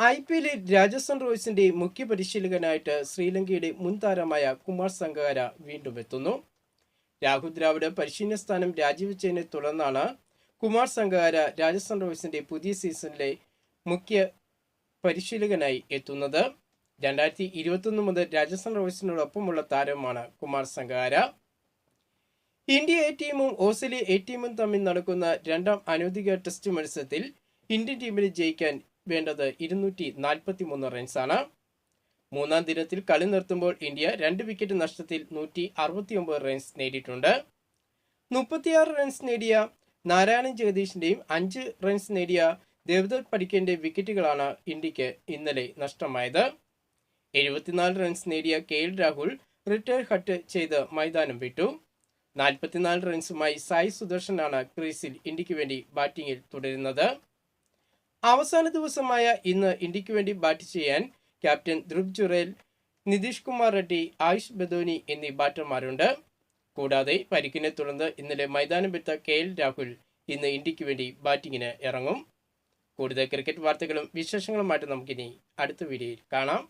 IPL-ൽ രാജസ്ഥാൻ റോയൽസിന്റെ മുഖ്യ പരിശീലകനായിട്ട് ശ്രീലങ്കയുടെ മുൻ താരമായ കുമാർ സംഗകാര വീണ്ടും എത്തുന്നു. രാഹുൽ ദ്രാവിഡ് പരിശീലന സ്ഥാനം രാജിവെച്ചതിനെ തുടർന്നാണ് കുമാർ സംഗകാര രാജസ്ഥാൻ റോയൽസിന്റെ പുതിയ സീസണിലെ മുഖ്യ പരിശീലകനായി എത്തുന്നത്. 2021 മുതൽ രാജസ്ഥാൻ റോയൽസിനോടൊപ്പമുള്ള താരമാണ് കുമാർ സംഗകാര. ഇന്ത്യ എ ടീമും ഓസ്ട്രേലിയ എ ടീമും തമ്മിൽ നടക്കുന്ന രണ്ടാം അനൗദ്യോഗിക ടെസ്റ്റ് മത്സരത്തിൽ ഇന്ത്യൻ ടീമിന് ജയിക്കാൻ വേണ്ടത് 243 റൺസാണ്. മൂന്നാം ദിനത്തിൽ കളി നിർത്തുമ്പോൾ ഇന്ത്യ 2 വിക്കറ്റ് നഷ്ടത്തിൽ 169 റൺസ് നേടിയിട്ടുണ്ട്. 36 റൺസ് നേടിയ നാരായണൻ ജഗദീഷിന്റെയും 5 റൺസ് നേടിയ ദേവദത്ത് പടിക്കലിന്റെ വിക്കറ്റുകളാണ് ഇന്ത്യക്ക് ഇന്നലെ നഷ്ടമായത്. 74 റൺസ് നേടിയ KL രാഹുൽ റിട്ടയർ ഹട്ട് ചെയ്ത് മൈതാനം വിട്ടു. 44 റൺസുമായി സായി സുദർശനാണ് ക്രീസിൽ ഇന്ത്യക്ക് വേണ്ടി ബാറ്റിംഗിൽ തുടരുന്നത്. അവസാന ദിവസമായ ഇന്ന് ഇന്ത്യക്ക് വേണ്ടി ബാറ്റ് ചെയ്യാൻ ക്യാപ്റ്റൻ ധ്രുവ് ജുറേൽ, നിതീഷ് കുമാർ റെഡ്ഡി, ആയുഷ് ബദോനി എന്നീ ബാറ്റർമാരുണ്ട്. കൂടാതെ പരിക്കിനെ തുടർന്ന് ഇന്നലെ മൈതാനം വിട്ട KL രാഹുൽ ഇന്ന് ഇന്ത്യക്ക് വേണ്ടി ബാറ്റിങ്ങിന് ഇറങ്ങും. കൂടുതൽ ക്രിക്കറ്റ് വാർത്തകളും വിശേഷങ്ങളുമായിട്ട് നമുക്കിനി അടുത്ത വീഡിയോയിൽ കാണാം.